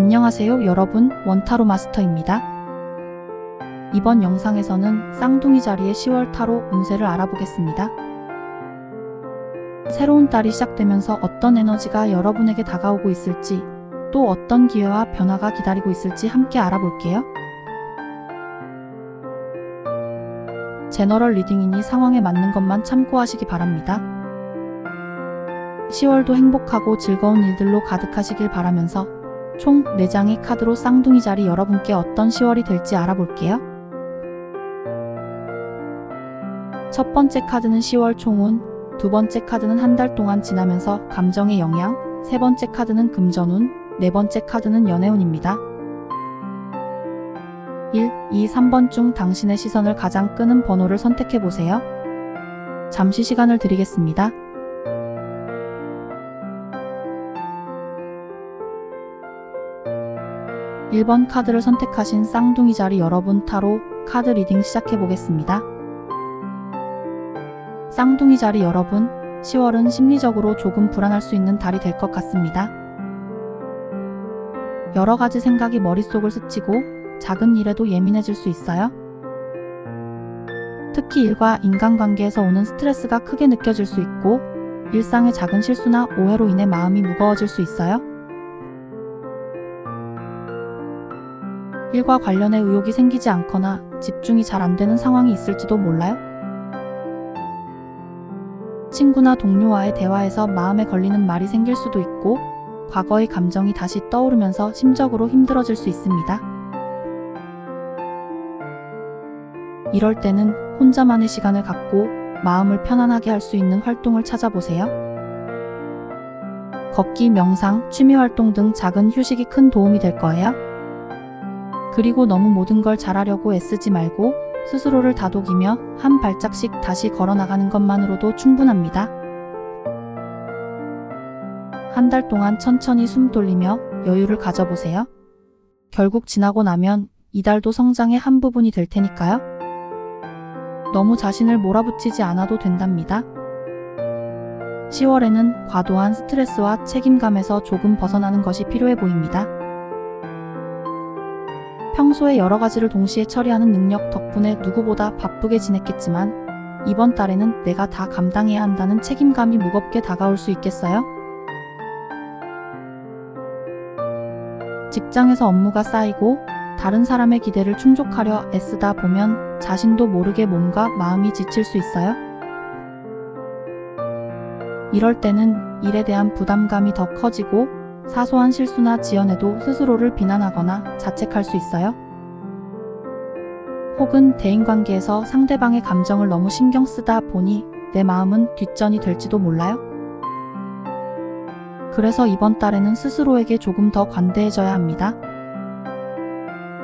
안녕하세요 여러분, 원타로 마스터입니다. 이번 영상에서는 쌍둥이 자리의 10월 타로 운세를 알아보겠습니다. 새로운 달이 시작되면서 어떤 에너지가 여러분에게 다가오고 있을지, 또 어떤 기회와 변화가 기다리고 있을지 함께 알아볼게요. 제너럴 리딩이니 상황에 맞는 것만 참고하시기 바랍니다. 10월도 행복하고 즐거운 일들로 가득하시길 바라면서 총 4장의 카드로 쌍둥이 자리 여러분께 어떤 10월이 될지 알아볼게요. 첫 번째 카드는 10월 총운, 두 번째 카드는 한 달 동안 지나면서 감정의 영향, 세 번째 카드는 금전운, 네 번째 카드는 연애운입니다. 1, 2, 3번 중 당신의 시선을 가장 끄는 번호를 선택해보세요. 잠시 시간을 드리겠습니다. (1) 번 카드를 선택하신 쌍둥이 자리 여러분, 타로 카드 리딩 시작해보겠습니다. 쌍둥이 자리 여러분, 10월은 심리적으로 조금 불안할 수 있는 달이 될 것 같습니다. 여러가지 생각이 머릿속을 스치고 작은 일에도 예민해질 수 있어요. 특히 일과 인간관계에서 오는 스트레스가 크게 느껴질 수 있고, 일상의 작은 실수나 오해로 인해 마음이 무거워질 수 있어요. 일과 관련해 의욕이 생기지 않거나 집중이 잘 안 되는 상황이 있을지도 몰라요. 친구나 동료와의 대화에서 마음에 걸리는 말이 생길 수도 있고, 과거의 감정이 다시 떠오르면서 심적으로 힘들어질 수 있습니다. 이럴 때는 혼자만의 시간을 갖고 마음을 편안하게 할 수 있는 활동을 찾아보세요. 걷기, 명상, 취미활동 등 작은 휴식이 큰 도움이 될 거예요. 그리고 너무 모든 걸 잘하려고 애쓰지 말고 스스로를 다독이며 한 발짝씩 다시 걸어나가는 것만으로도 충분합니다. 한 달 동안 천천히 숨 돌리며 여유를 가져보세요. 결국 지나고 나면 이달도 성장의 한 부분이 될 테니까요. 너무 자신을 몰아붙이지 않아도 된답니다. 10월에는 과도한 스트레스와 책임감에서 조금 벗어나는 것이 필요해 보입니다. 평소에 여러 가지를 동시에 처리하는 능력 덕분에 누구보다 바쁘게 지냈겠지만, 이번 달에는 내가 다 감당해야 한다는 책임감이 무겁게 다가올 수 있겠어요? 직장에서 업무가 쌓이고 다른 사람의 기대를 충족하려 애쓰다 보면 자신도 모르게 몸과 마음이 지칠 수 있어요. 이럴 때는 일에 대한 부담감이 더 커지고, 사소한 실수나 지연에도 스스로를 비난하거나 자책할 수 있어요. 혹은 대인관계에서 상대방의 감정을 너무 신경 쓰다 보니 내 마음은 뒷전이 될지도 몰라요. 그래서 이번 달에는 스스로에게 조금 더 관대해져야 합니다.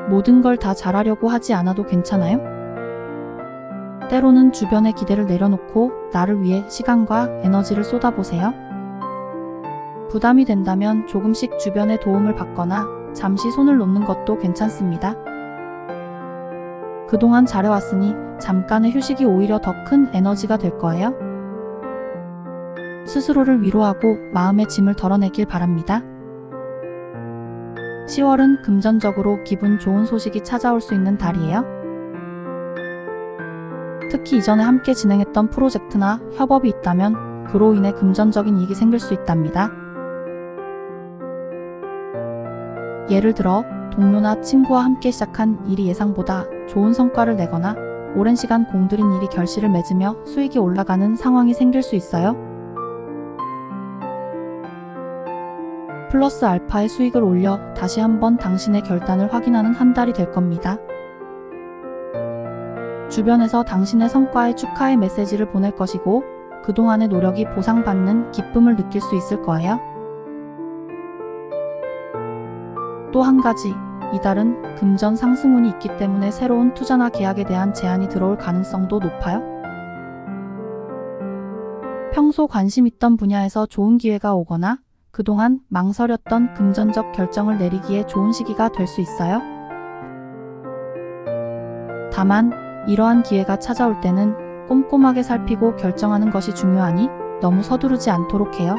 모든 걸 다 잘하려고 하지 않아도 괜찮아요. 때로는 주변의 기대를 내려놓고 나를 위해 시간과 에너지를 쏟아보세요. 부담이 된다면 조금씩 주변의 도움을 받거나 잠시 손을 놓는 것도 괜찮습니다. 그동안 잘해왔으니 잠깐의 휴식이 오히려 더 큰 에너지가 될 거예요. 스스로를 위로하고 마음의 짐을 덜어내길 바랍니다. 10월은 금전적으로 기분 좋은 소식이 찾아올 수 있는 달이에요. 특히 이전에 함께 진행했던 프로젝트나 협업이 있다면 그로 인해 금전적인 이익이 생길 수 있답니다. 예를 들어 동료나 친구와 함께 시작한 일이 예상보다 좋은 성과를 내거나 오랜 시간 공들인 일이 결실을 맺으며 수익이 올라가는 상황이 생길 수 있어요. 플러스 알파의 수익을 올려 다시 한번 당신의 결단을 확인하는 한 달이 될 겁니다. 주변에서 당신의 성과에 축하의 메시지를 보낼 것이고, 그동안의 노력이 보상받는 기쁨을 느낄 수 있을 거예요. 또 한 가지, 이달은 금전 상승운이 있기 때문에 새로운 투자나 계약에 대한 제안이 들어올 가능성도 높아요. 평소 관심 있던 분야에서 좋은 기회가 오거나 그동안 망설였던 금전적 결정을 내리기에 좋은 시기가 될 수 있어요. 다만 이러한 기회가 찾아올 때는 꼼꼼하게 살피고 결정하는 것이 중요하니 너무 서두르지 않도록 해요.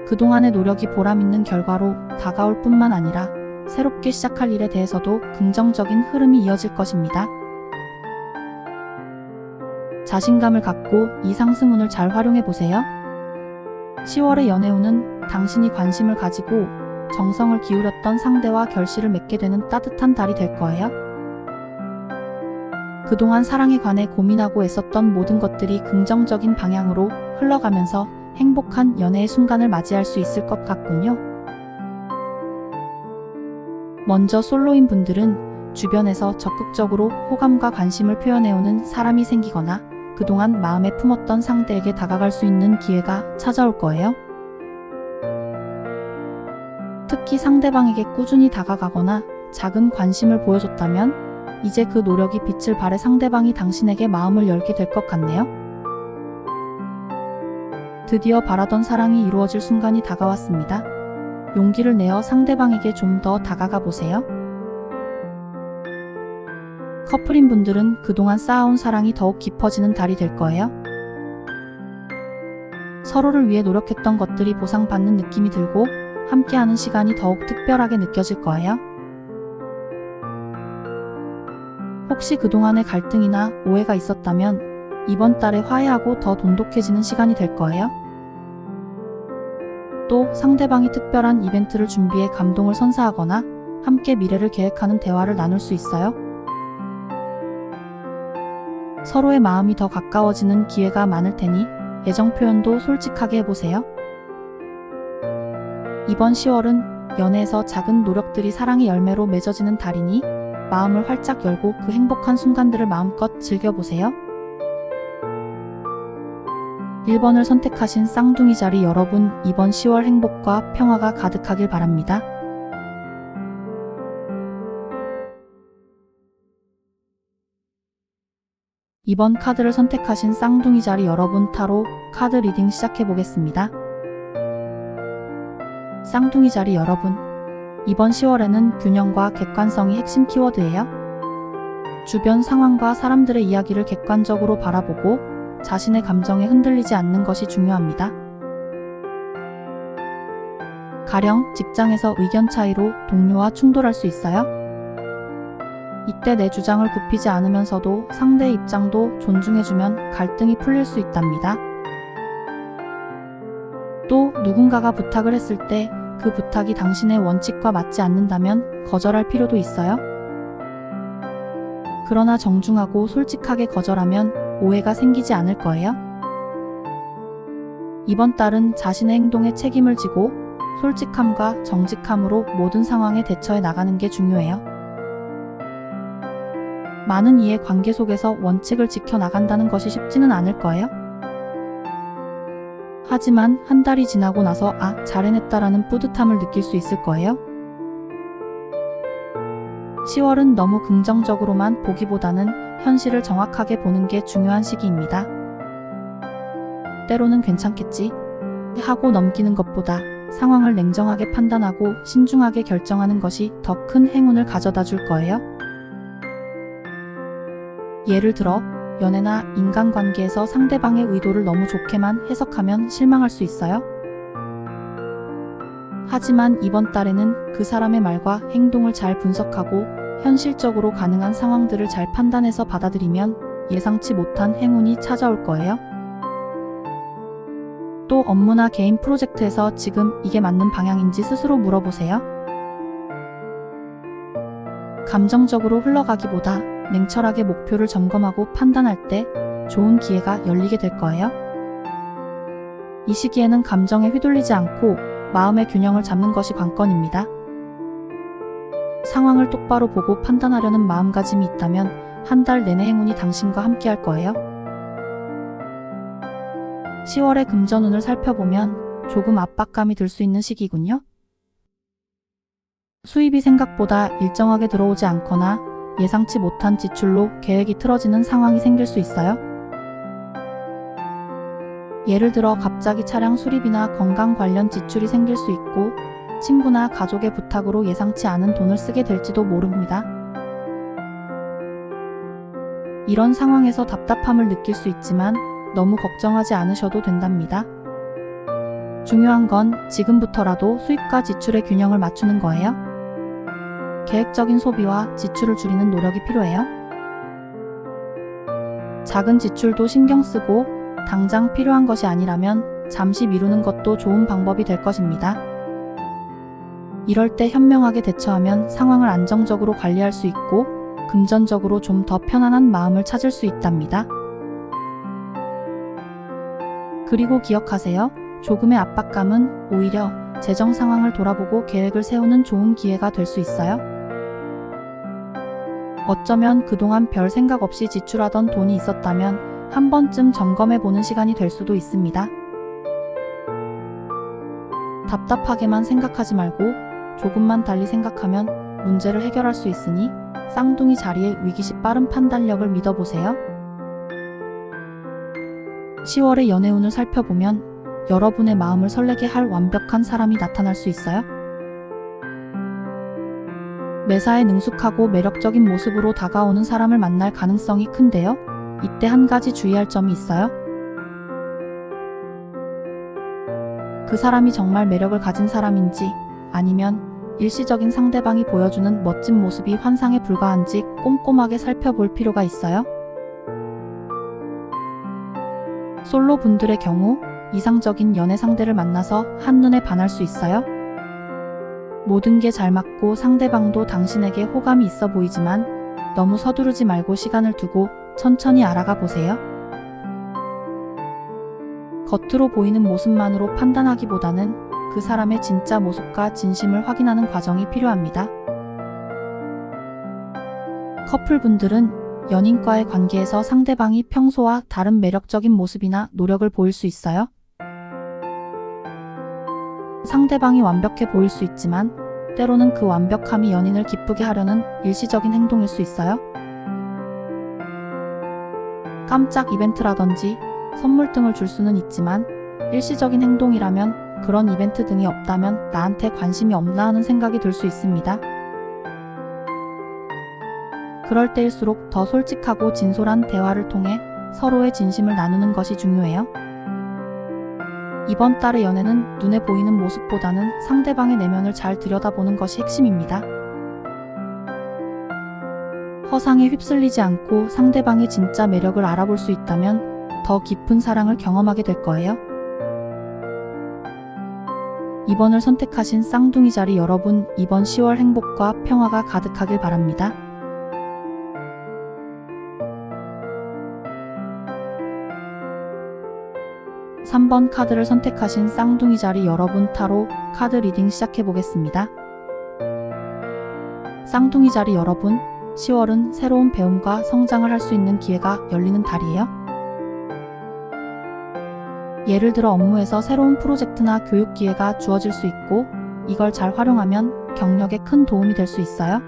그동안의 노력이 보람있는 결과로 다가올 뿐만 아니라 새롭게 시작할 일에 대해서도 긍정적인 흐름이 이어질 것입니다. 자신감을 갖고 이 상승운을 잘 활용해 보세요. 10월의 연애운은 당신이 관심을 가지고 정성을 기울였던 상대와 결실을 맺게 되는 따뜻한 달이 될 거예요. 그동안 사랑에 관해 고민하고 애썼던 모든 것들이 긍정적인 방향으로 흘러가면서 행복한 연애의 순간을 맞이할 수 있을 것 같군요. 먼저 솔로인 분들은 주변에서 적극적으로 호감과 관심을 표현해오는 사람이 생기거나 그동안 마음에 품었던 상대에게 다가갈 수 있는 기회가 찾아올 거예요. 특히 상대방에게 꾸준히 다가가거나 작은 관심을 보여줬다면 이제 그 노력이 빛을 발해 상대방이 당신에게 마음을 열게 될 것 같네요. 드디어 바라던 사랑이 이루어질 순간이 다가왔습니다. 용기를 내어 상대방에게 좀 더 다가가 보세요. 커플인 분들은 그동안 쌓아온 사랑이 더욱 깊어지는 달이 될 거예요. 서로를 위해 노력했던 것들이 보상받는 느낌이 들고 함께하는 시간이 더욱 특별하게 느껴질 거예요. 혹시 그동안의 갈등이나 오해가 있었다면 이번 달에 화해하고 더 돈독해지는 시간이 될 거예요. 또 상대방이 특별한 이벤트를 준비해 감동을 선사하거나 함께 미래를 계획하는 대화를 나눌 수 있어요. 서로의 마음이 더 가까워지는 기회가 많을 테니 애정 표현도 솔직하게 해보세요. 이번 10월은 연애에서 작은 노력들이 사랑의 열매로 맺어지는 달이니 마음을 활짝 열고 그 행복한 순간들을 마음껏 즐겨보세요. 1번을 선택하신 쌍둥이 자리 여러분, 이번 10월 행복과 평화가 가득하길 바랍니다. 이번 카드를 선택하신 쌍둥이 자리 여러분, 타로 카드 리딩 시작해 보겠습니다. 쌍둥이 자리 여러분, 이번 10월에는 균형과 객관성이 핵심 키워드예요. 주변 상황과 사람들의 이야기를 객관적으로 바라보고 자신의 감정에 흔들리지 않는 것이 중요합니다. 가령 직장에서 의견 차이로 동료와 충돌할 수 있어요. 이때 내 주장을 굽히지 않으면서도 상대의 입장도 존중해주면 갈등이 풀릴 수 있답니다. 또 누군가가 부탁을 했을 때 그 부탁이 당신의 원칙과 맞지 않는다면 거절할 필요도 있어요. 그러나 정중하고 솔직하게 거절하면 오해가 생기지 않을 거예요. 이번 달은 자신의 행동에 책임을 지고 솔직함과 정직함으로 모든 상황에 대처해 나가는 게 중요해요. 많은 이해 관계 속에서 원칙을 지켜나간다는 것이 쉽지는 않을 거예요. 하지만 한 달이 지나고 나서 잘 해냈다라는 뿌듯함을 느낄 수 있을 거예요. 10월은 너무 긍정적으로만 보기보다는 현실을 정확하게 보는 게 중요한 시기입니다. 때로는 괜찮겠지 하고 넘기는 것보다 상황을 냉정하게 판단하고 신중하게 결정하는 것이 더 큰 행운을 가져다 줄 거예요. 예를 들어 연애나 인간관계에서 상대방의 의도를 너무 좋게만 해석하면 실망할 수 있어요. 하지만 이번 달에는 그 사람의 말과 행동을 잘 분석하고 현실적으로 가능한 상황들을 잘 판단해서 받아들이면 예상치 못한 행운이 찾아올 거예요. 또 업무나 개인 프로젝트에서 지금 이게 맞는 방향인지 스스로 물어보세요. 감정적으로 흘러가기보다 냉철하게 목표를 점검하고 판단할 때 좋은 기회가 열리게 될 거예요. 이 시기에는 감정에 휘둘리지 않고 마음의 균형을 잡는 것이 관건입니다. 상황을 똑바로 보고 판단하려는 마음가짐이 있다면 한 달 내내 행운이 당신과 함께 할 거예요. 10월의 금전운을 살펴보면 조금 압박감이 들 수 있는 시기군요. 수입이 생각보다 일정하게 들어오지 않거나 예상치 못한 지출로 계획이 틀어지는 상황이 생길 수 있어요. 예를 들어 갑자기 차량 수리비나 건강 관련 지출이 생길 수 있고 친구나 가족의 부탁으로 예상치 않은 돈을 쓰게 될지도 모릅니다. 이런 상황에서 답답함을 느낄 수 있지만 너무 걱정하지 않으셔도 된답니다. 중요한 건 지금부터라도 수입과 지출의 균형을 맞추는 거예요. 계획적인 소비와 지출을 줄이는 노력이 필요해요. 작은 지출도 신경 쓰고 당장 필요한 것이 아니라면 잠시 미루는 것도 좋은 방법이 될 것입니다. 이럴 때 현명하게 대처하면 상황을 안정적으로 관리할 수 있고 금전적으로 좀 더 편안한 마음을 찾을 수 있답니다. 그리고 기억하세요. 조금의 압박감은 오히려 재정 상황을 돌아보고 계획을 세우는 좋은 기회가 될 수 있어요. 어쩌면 그동안 별 생각 없이 지출하던 돈이 있었다면 한 번쯤 점검해보는 시간이 될 수도 있습니다. 답답하게만 생각하지 말고 조금만 달리 생각하면 문제를 해결할 수 있으니 쌍둥이 자리의 위기시 빠른 판단력을 믿어보세요. 10월의 연애운을 살펴보면 여러분의 마음을 설레게 할 완벽한 사람이 나타날 수 있어요. 매사에 능숙하고 매력적인 모습으로 다가오는 사람을 만날 가능성이 큰데요. 이때 한 가지 주의할 점이 있어요. 그 사람이 정말 매력을 가진 사람인지 아니면 일시적인 상대방이 보여주는 멋진 모습이 환상에 불과한지 꼼꼼하게 살펴볼 필요가 있어요. 솔로 분들의 경우 이상적인 연애 상대를 만나서 한눈에 반할 수 있어요. 모든 게 잘 맞고 상대방도 당신에게 호감이 있어 보이지만 너무 서두르지 말고 시간을 두고 천천히 알아가 보세요. 겉으로 보이는 모습만으로 판단하기보다는 그 사람의 진짜 모습과 진심을 확인하는 과정이 필요합니다. 커플분들은 연인과의 관계에서 상대방이 평소와 다른 매력적인 모습이나 노력을 보일 수 있어요. 상대방이 완벽해 보일 수 있지만 때로는 그 완벽함이 연인을 기쁘게 하려는 일시적인 행동일 수 있어요. 깜짝 이벤트라든지 선물 등을 줄 수는 있지만 일시적인 행동이라면 그런 이벤트 등이 없다면 나한테 관심이 없나 하는 생각이 들 수 있습니다. 그럴 때일수록 더 솔직하고 진솔한 대화를 통해 서로의 진심을 나누는 것이 중요해요. 이번 달의 연애는 눈에 보이는 모습보다는 상대방의 내면을 잘 들여다보는 것이 핵심입니다. 허상에 휩쓸리지 않고 상대방의 진짜 매력을 알아볼 수 있다면 더 깊은 사랑을 경험하게 될 거예요. 이번을 선택하신 쌍둥이 자리 여러분, 이번 10월 행복과 평화가 가득하길 바랍니다. (3번) 카드를 선택하신 쌍둥이 자리 여러분, 타로 카드 리딩 시작해 보겠습니다. 쌍둥이 자리 여러분, 10월은 새로운 배움과 성장을 할 수 있는 기회가 열리는 달이에요. 예를 들어 업무에서 새로운 프로젝트나 교육 기회가 주어질 수 있고 이걸 잘 활용하면 경력에 큰 도움이 될 수 있어요.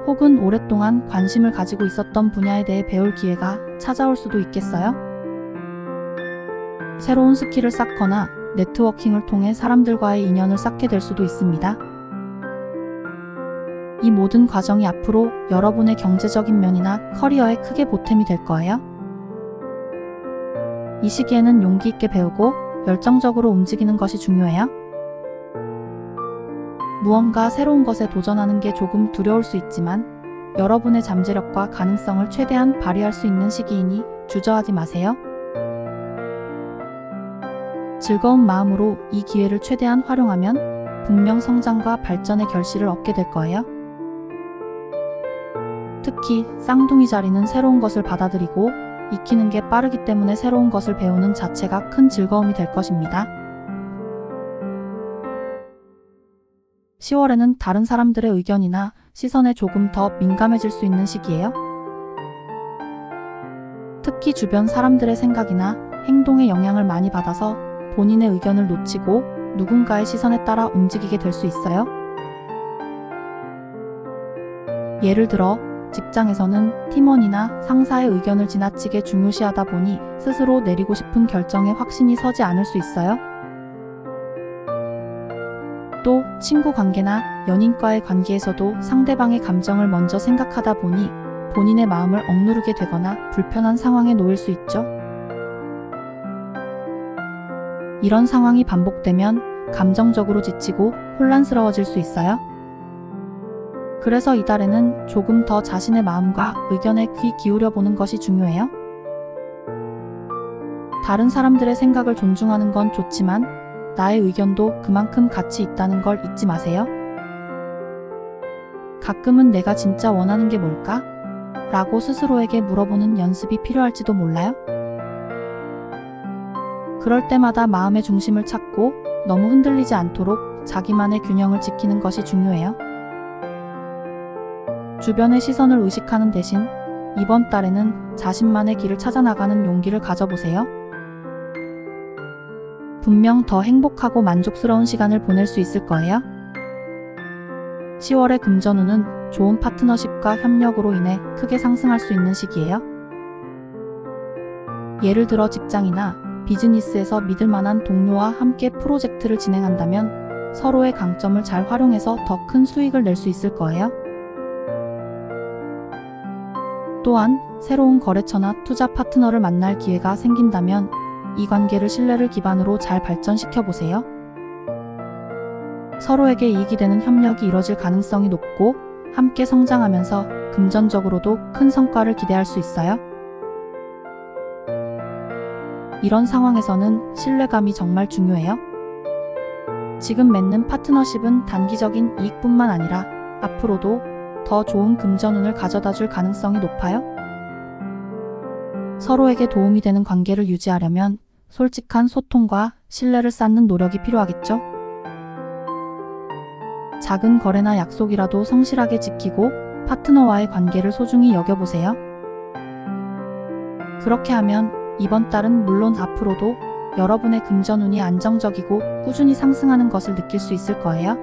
혹은 오랫동안 관심을 가지고 있었던 분야에 대해 배울 기회가 찾아올 수도 있겠어요. 새로운 스킬을 쌓거나 네트워킹을 통해 사람들과의 인연을 쌓게 될 수도 있습니다. 이 모든 과정이 앞으로 여러분의 경제적인 면이나 커리어에 크게 보탬이 될 거예요. 이 시기에는 용기 있게 배우고 열정적으로 움직이는 것이 중요해요. 무언가 새로운 것에 도전하는 게 조금 두려울 수 있지만 여러분의 잠재력과 가능성을 최대한 발휘할 수 있는 시기이니 주저하지 마세요. 즐거운 마음으로 이 기회를 최대한 활용하면 분명 성장과 발전의 결실을 얻게 될 거예요. 특히 쌍둥이 자리는 새로운 것을 받아들이고 익히는 게 빠르기 때문에 새로운 것을 배우는 자체가 큰 즐거움이 될 것입니다. 10월에는 다른 사람들의 의견이나 시선에 조금 더 민감해질 수 있는 시기예요. 특히 주변 사람들의 생각이나 행동에 영향을 많이 받아서 본인의 의견을 놓치고 누군가의 시선에 따라 움직이게 될 수 있어요. 예를 들어 직장에서는 팀원이나 상사의 의견을 지나치게 중요시하다 보니 스스로 내리고 싶은 결정에 확신이 서지 않을 수 있어요. 또 친구 관계나 연인과의 관계에서도 상대방의 감정을 먼저 생각하다 보니 본인의 마음을 억누르게 되거나 불편한 상황에 놓일 수 있죠. 이런 상황이 반복되면 감정적으로 지치고 혼란스러워질 수 있어요. 그래서 이달에는 조금 더 자신의 마음과 의견에 귀 기울여 보는 것이 중요해요. 다른 사람들의 생각을 존중하는 건 좋지만 나의 의견도 그만큼 가치 있다는 걸 잊지 마세요. 가끔은 내가 진짜 원하는 게 뭘까? 라고 스스로에게 물어보는 연습이 필요할지도 몰라요. 그럴 때마다 마음의 중심을 찾고 너무 흔들리지 않도록 자기만의 균형을 지키는 것이 중요해요. 주변의 시선을 의식하는 대신 이번 달에는 자신만의 길을 찾아 나가는 용기를 가져보세요. 분명 더 행복하고 만족스러운 시간을 보낼 수 있을 거예요. 10월의 금전운은 좋은 파트너십과 협력으로 인해 크게 상승할 수 있는 시기예요. 예를 들어 직장이나 비즈니스에서 믿을 만한 동료와 함께 프로젝트를 진행한다면 서로의 강점을 잘 활용해서 더 큰 수익을 낼 수 있을 거예요. 또한 새로운 거래처나 투자 파트너를 만날 기회가 생긴다면 이 관계를 신뢰를 기반으로 잘 발전시켜 보세요. 서로에게 이익이 되는 협력이 이뤄질 가능성이 높고 함께 성장하면서 금전적으로도 큰 성과를 기대할 수 있어요. 이런 상황에서는 신뢰감이 정말 중요해요. 지금 맺는 파트너십은 단기적인 이익뿐만 아니라 앞으로도 더 좋은 금전운을 가져다 줄 가능성이 높아요. 서로에게 도움이 되는 관계를 유지하려면 솔직한 소통과 신뢰를 쌓는 노력이 필요하겠죠. 작은 거래나 약속이라도 성실하게 지키고 파트너와의 관계를 소중히 여겨보세요. 그렇게 하면 이번 달은 물론 앞으로도 여러분의 금전운이 안정적이고 꾸준히 상승하는 것을 느낄 수 있을 거예요.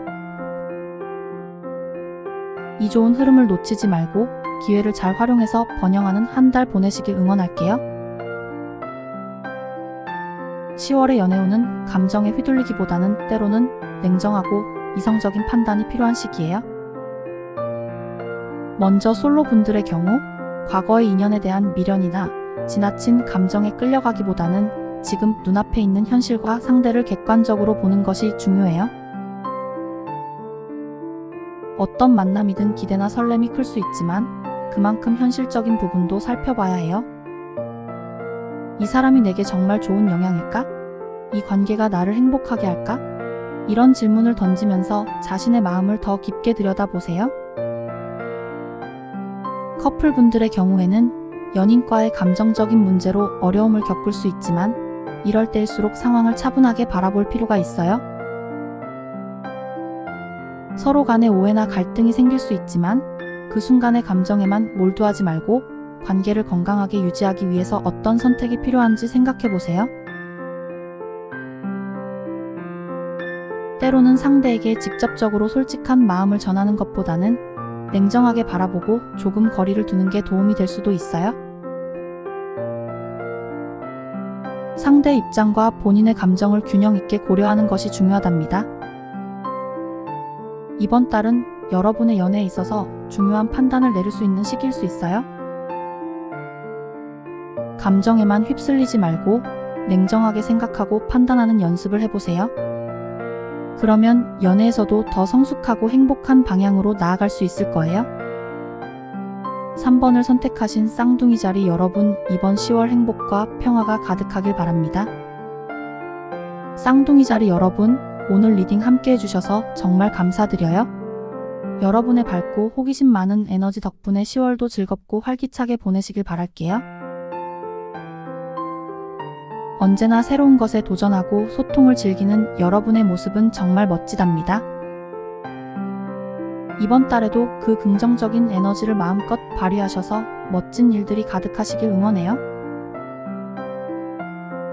이 좋은 흐름을 놓치지 말고 기회를 잘 활용해서 번영하는 한 달 보내시길 응원할게요. 10월의 연애운은 감정에 휘둘리기보다는 때로는 냉정하고 이성적인 판단이 필요한 시기예요. 먼저 솔로 분들의 경우 과거의 인연에 대한 미련이나 지나친 감정에 끌려가기보다는 지금 눈앞에 있는 현실과 상대를 객관적으로 보는 것이 중요해요. 어떤 만남이든 기대나 설렘이 클 수 있지만 그만큼 현실적인 부분도 살펴봐야 해요. 이 사람이 내게 정말 좋은 영향일까? 이 관계가 나를 행복하게 할까? 이런 질문을 던지면서 자신의 마음을 더 깊게 들여다보세요. 커플분들의 경우에는 연인과의 감정적인 문제로 어려움을 겪을 수 있지만 이럴 때일수록 상황을 차분하게 바라볼 필요가 있어요. 서로 간에 오해나 갈등이 생길 수 있지만 그 순간의 감정에만 몰두하지 말고 관계를 건강하게 유지하기 위해서 어떤 선택이 필요한지 생각해 보세요. 때로는 상대에게 직접적으로 솔직한 마음을 전하는 것보다는 냉정하게 바라보고 조금 거리를 두는 게 도움이 될 수도 있어요. 상대 입장과 본인의 감정을 균형 있게 고려하는 것이 중요하답니다. 이번 달은 여러분의 연애에 있어서 중요한 판단을 내릴 수 있는 시기일 수 있어요. 감정에만 휩쓸리지 말고 냉정하게 생각하고 판단하는 연습을 해보세요. 그러면 연애에서도 더 성숙하고 행복한 방향으로 나아갈 수 있을 거예요. 3번을 선택하신 쌍둥이 자리 여러분, 이번 10월 행복과 평화가 가득하길 바랍니다. 쌍둥이 자리 여러분, 오늘 리딩 함께 해주셔서 정말 감사드려요. 여러분의 밝고 호기심 많은 에너지 덕분에 10월도 즐겁고 활기차게 보내시길 바랄게요. 언제나 새로운 것에 도전하고 소통을 즐기는 여러분의 모습은 정말 멋지답니다. 이번 달에도 그 긍정적인 에너지를 마음껏 발휘하셔서 멋진 일들이 가득하시길 응원해요.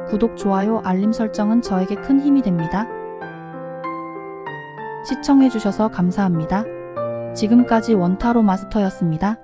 구독, 좋아요, 알림 설정은 저에게 큰 힘이 됩니다. 시청해주셔서 감사합니다. 지금까지 원타로 마스터였습니다.